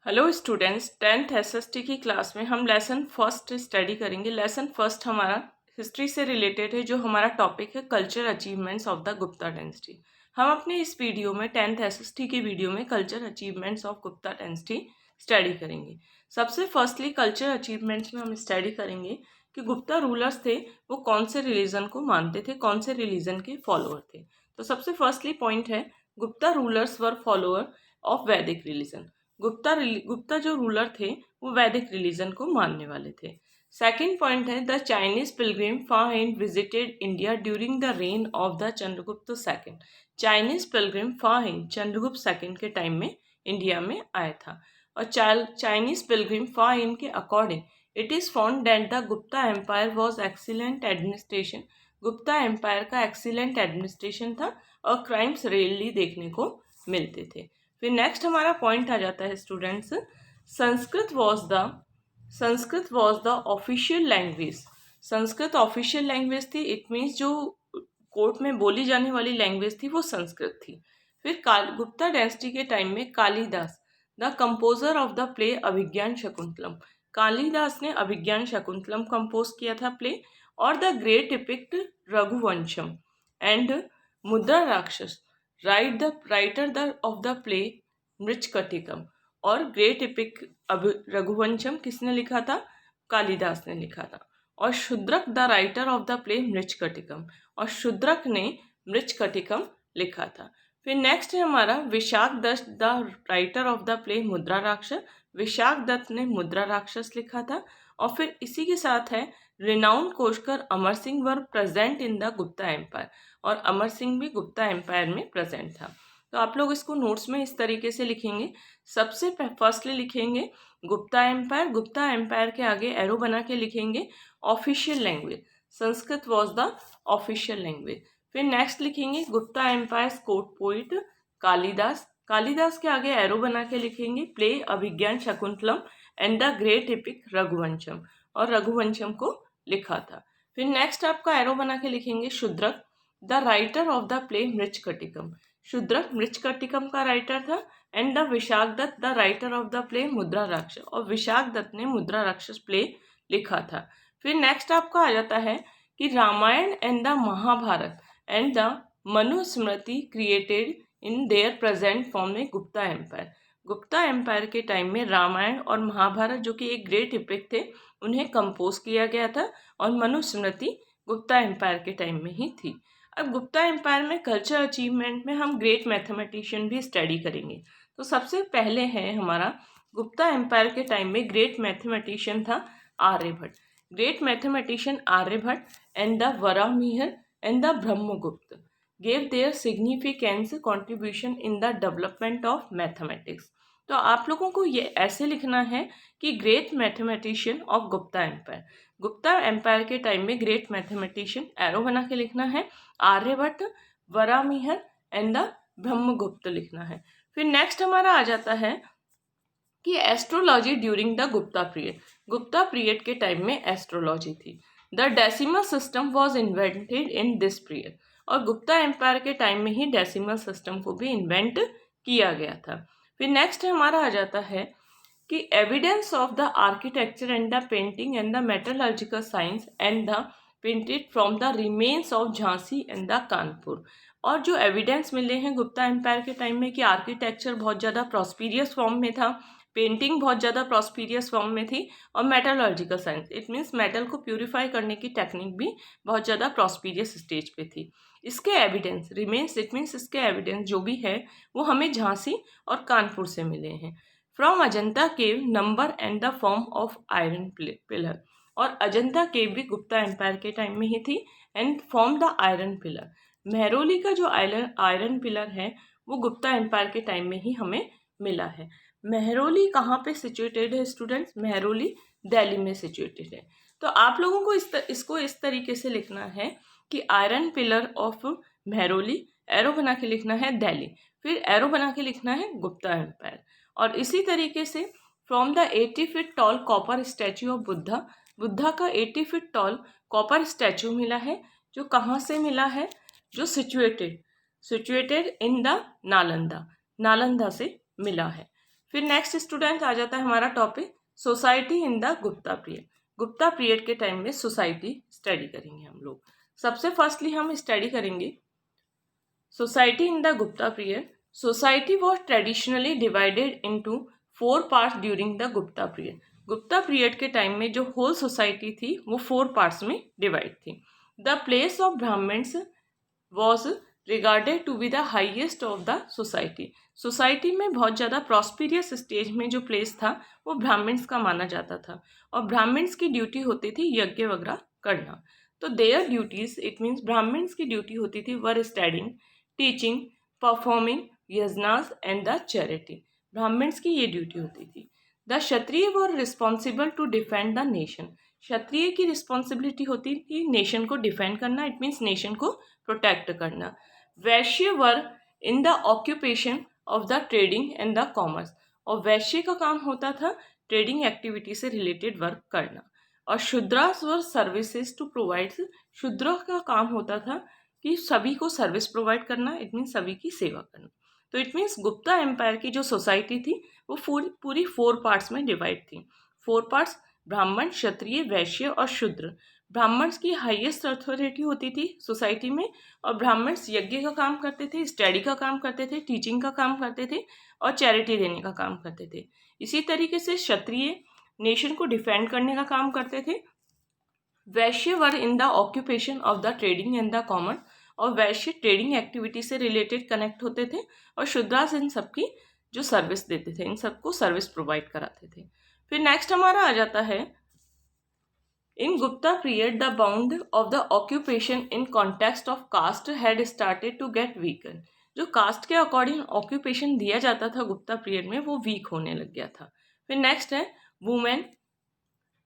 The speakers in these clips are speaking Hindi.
हेलो स्टूडेंट्स, 10th एसएसटी की क्लास में हम लेसन फर्स्ट स्टडी करेंगे। लेसन फर्स्ट हमारा हिस्ट्री से रिलेटेड है, जो हमारा टॉपिक है culture achievements of the Gupta dynasty. हम अपने इस वीडियो में 10th एसएसटी के वीडियो में culture achievements of Gupta dynasty study करेंगे। सबसे फर्स्टली कल्चर अचीवमेंट्स में हम स्टडी करेंगे कि गुप्ता रूलर्स थे वो कौन से रिलीजन को मानते थे, कौन से रिलीजन के फॉलोअर थे। तो सबसे फर्स्टली पॉइंट है Gupta rulers were follower of वैदिक रिलीजन। गुप्ता जो रूलर थे वो वैदिक रिलीजन को मानने वाले थे। सेकंड पॉइंट है the Chinese pilgrim Fahien visited India during the reign of the Chandragupta second. Chinese pilgrim Fahien Chandragupta second के टाइम में इंडिया में आया था। और चाइनीज पिलग्रिम फाहिन के according it is found that the Gupta empire was excellent administration. Gupta empire का एक्सीलेंट एडमिनिस्ट्रेशन था और क्राइम्स रेयरली देखने को मिलते थे। फिर नेक्स्ट हमारा पॉइंट आ जाता है students, Sanskrit was the official language. Sanskrit official language थी। इट मीन्स जो कोर्ट में बोली जाने वाली लैंग्वेज थी वो संस्कृत थी। फिर गुप्ता डायनेस्टी के टाइम में Kalidas the composer of the play Abhijnana Shakuntalam, Kalidas ने अभिज्ञान शकुंतलम कंपोज किया था प्ले। और the great epic Raghuvamsham and Mudra Rakshasa writer of the play Mrichchhakatikam. और ग्रेट एपिक रघुवंशम किसने लिखा था? कालिदास ने लिखा था। और Shudraka the writer of the play Mrichchhakatikam, और शूद्रक ने मृच्छकटिकम लिखा था। फिर नेक्स्ट है हमारा Vishakh Datta the writer of the play Mudra Rakshasa. Vishakh Dutt ने मुद्रा राक्षस लिखा था। और फिर इसी के साथ है रिनाउंड कोशकर Amar Singh were present in the Gupta empire, और अमर सिंह भी गुप्ता एम्पायर में प्रेजेंट था। तो आप लोग इसको नोट्स में इस तरीके से लिखेंगे। सबसे फर्स्टली लिखेंगे गुप्ता एम्पायर, गुप्ता एम्पायर के आगे एरो बना के लिखेंगे official language, Sanskrit was the official language. फिर नेक्स्ट लिखेंगे Gupta empire court poet Kalidasa, Kalidasa के आगे एरो बना के लिखेंगे play Abhijnana Shakuntalam and the great epic Raghuvamsham, और रघुवंशम को लिखा था। फिर नेक्स्ट आपका एरो बना के लिखेंगे Shudraka the writer of the play Mrichchhakatikam, Shudraka Mrichchhakatikam का राइटर था। And the Vishakh Datta the writer of the play Mudra Rakshasa, और विशाख दत्त ने मुद्रा राक्षस प्ले लिखा था। फिर नेक्स्ट आपका आ जाता है कि Ramayana and the Mahabharata and the Manusmriti created in their present form में गुप्ता एम्पायर। गुप्ता एम्पायर के टाइम में रामायण और महाभारत जो कि एक ग्रेट एपिक थे उन्हें कंपोज किया गया था, और मनुस्मृति गुप्ता एम्पायर के टाइम में ही थी। अब गुप्ता एम्पायर में कल्चर अचीवमेंट में हम ग्रेट मैथमेटिशियन भी स्टडी करेंगे। तो सबसे पहले है हमारा गुप्ता एम्पायर के टाइम में ग्रेट मैथमेटिशियन था Aryabhata. Great mathematician Aryabhata and the Varahamihira and the Brahmagupta gave their significant contribution in the development of mathematics। तो आप लोगों को ये ऐसे लिखना है कि great mathematician of Gupta empire, Gupta empire के टाइम में ग्रेट मैथमेटिशियन एरो बना के लिखना है आर्यभट्ट, वराहमिहिर एंड द ब्रह्मगुप्त लिखना है। फिर नेक्स्ट हमारा आ जाता है कि astrology during the Gupta period, Gupta period के टाइम में एस्ट्रोलॉजी थी। The decimal system was invented in this period, और गुप्ता एम्पायर के टाइम में ही डेसिमल सिस्टम को भी इन्वेंट किया गया था। फिर नेक्स्ट हमारा आ जाता है कि evidence of the architecture and the painting and the metallurgical science and the printed from the remains of Jhansi and the Kanpur. और जो एविडेंस मिले हैं गुप्ता एम्पायर के टाइम में कि आर्किटेक्चर बहुत ज़्यादा प्रॉस्पीरियस फॉर्म में था, पेंटिंग बहुत ज़्यादा प्रॉस्पीरियस फॉर्म में थी, और metallurgical science it means metal को प्यूरिफाई करने की टेक्निक भी बहुत ज़्यादा प्रॉस्पीरियस स्टेज पे थी। इसके एविडेंस रिमेन्स इट मीन्स इसके एविडेंस जो भी है वो हमें झांसी और कानपुर से मिले हैं। From Ajanta cave number and the form of iron pillar, और अजंता केव भी गुप्ता एम्पायर के टाइम में ही थी and form the iron pillar. Mehrauli का जो आयरन पिलर है वो गुप्ता एम्पायर के टाइम में ही हमें मिला है। मेहरौली कहाँ पे सिचुएटेड है स्टूडेंट्स? मेहरौली दिल्ली में सिचुएटेड है। तो आप लोगों को इसको इस तरीके से लिखना है कि iron pillar of Mehrauli, arrow बना के लिखना है दिल्ली, फिर एरो बना के लिखना है गुप्ता एम्पायर। और इसी तरीके से from the 80 feet tall copper statue of Buddha, Buddha का 80 फीट टॉल कॉपर स्टैचू मिला है, जो कहाँ से मिला है? जो situated in the Nalanda, Nalanda से मिला है। फिर नेक्स्ट स्टूडेंट आ जाता है हमारा topic society in the Gupta period. Gupta period के टाइम में सोसाइटी स्टडी करेंगे हम लोग। सबसे फर्स्टली हम स्टडी करेंगे society in the Gupta period. Society was traditionally divided into 4 parts during the Gupta period. Gupta period के टाइम में जो होल सोसाइटी थी वो 4 पार्ट्स में डिवाइड थी। The place of Brahmins was regarded to be the highest of the society. Society में बहुत ज़्यादा प्रॉस्पिरियस स्टेज में जो प्लेस था वो ब्राह्मण्स का माना जाता था और ब्राह्मण्स की ड्यूटी होती थी यज्ञ वगैरह करना। तो their duties it means Brahmins की ड्यूटी होती थी were studying, teaching, performing yajnas and the charity. Brahmins की ये ड्यूटी होती थी। The Kshatriya were responsible to defend the nation. Kshatriya की रिस्पॉन्सिबिलिटी होती थी नेशन को डिफेंड करना, इट मीन्स नेशन को प्रोटेक्ट करना। Vaishya were in the occupation of the trading and the commerce. और वैश्य का काम होता था ट्रेडिंग एक्टिविटी से रिलेटेड वर्क करना। और शूद्रास वर सर्विसेज टू प्रोवाइड। शूद्रों का काम होता था कि सभी को सर्विस प्रोवाइड करना, इट मीन्स सभी की सेवा करना। तो इट मीन्स गुप्ता एम्पायर की जो सोसाइटी थी वो पूरी 4 पार्ट्स में डिवाइड थी। 4 पार्ट्स ब्राह्मण, क्षत्रिय, वैश्य और शूद्र। ब्राह्मण्स की हाईएस्ट अथॉरिटी होती थी सोसाइटी में और ब्राह्मण्स यज्ञ का काम करते थे, स्टडी का काम करते थे, टीचिंग का काम करते थे और चैरिटी देने का काम करते थे। इसी तरीके से क्षत्रिय नेशन को डिफेंड करने का काम करते थे। Vaishya were in the occupation of the trading and the commerce. और वैश्य ट्रेडिंग एक्टिविटी से रिलेटेड कनेक्ट होते थे और शूद्रास इन सबकी जो सर्विस देते थे, इन सबको सर्विस प्रोवाइड कराते थे। फिर नेक्स्ट हमारा आ जाता है in Gupta period the bound of the occupation in context of caste had started to get weaken. जो कास्ट के अकॉर्डिंग ऑक्यूपेशन दिया जाता था गुप्ता पीरियड में वो वीक होने लग गया था। फिर नेक्स्ट है women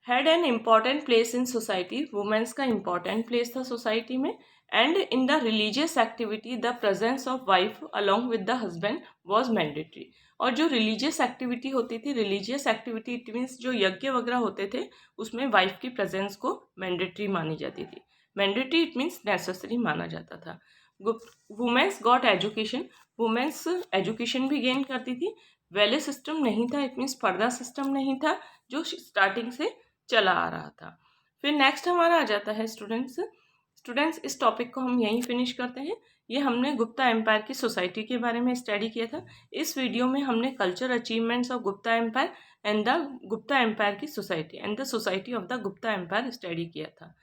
had an important place in society. Women's का इम्पॉर्टेंट प्लेस था सोसाइटी में। And in the religious activity the presence of wife along with the husband was mandatory. और जो रिलीजियस एक्टिविटी होती थी, रिलीजियस एक्टिविटी इट मीन्स जो यज्ञ वगैरह होते थे उसमें वाइफ की प्रेजेंस को मैंडेटरी मानी जाती थी। मैंडेटरी इट मीन्स नेसेसरी माना जाता था। Women's got education. Women's education भी गेन करती थी। वैले सिस्टम नहीं था, इट मीन्स पर्दा सिस्टम नहीं था जो स्टार्टिंग से चला आ रहा था। फिर नेक्स्ट हमारा आ जाता है स्टूडेंट्स इस टॉपिक को हम यहीं फिनिश करते हैं। ये हमने गुप्ता एम्पायर की सोसाइटी के बारे में स्टडी किया था। इस वीडियो में हमने culture achievements of Gupta empire and the Gupta empire की society and the society of the Gupta empire study किया था।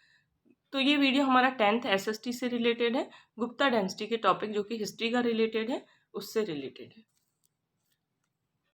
तो ये वीडियो हमारा 10th SST से रिलेटेड है। गुप्ता डायनेस्टी के टॉपिक जो कि हिस्ट्री का रिलेटेड है उससे रिलेटेड है।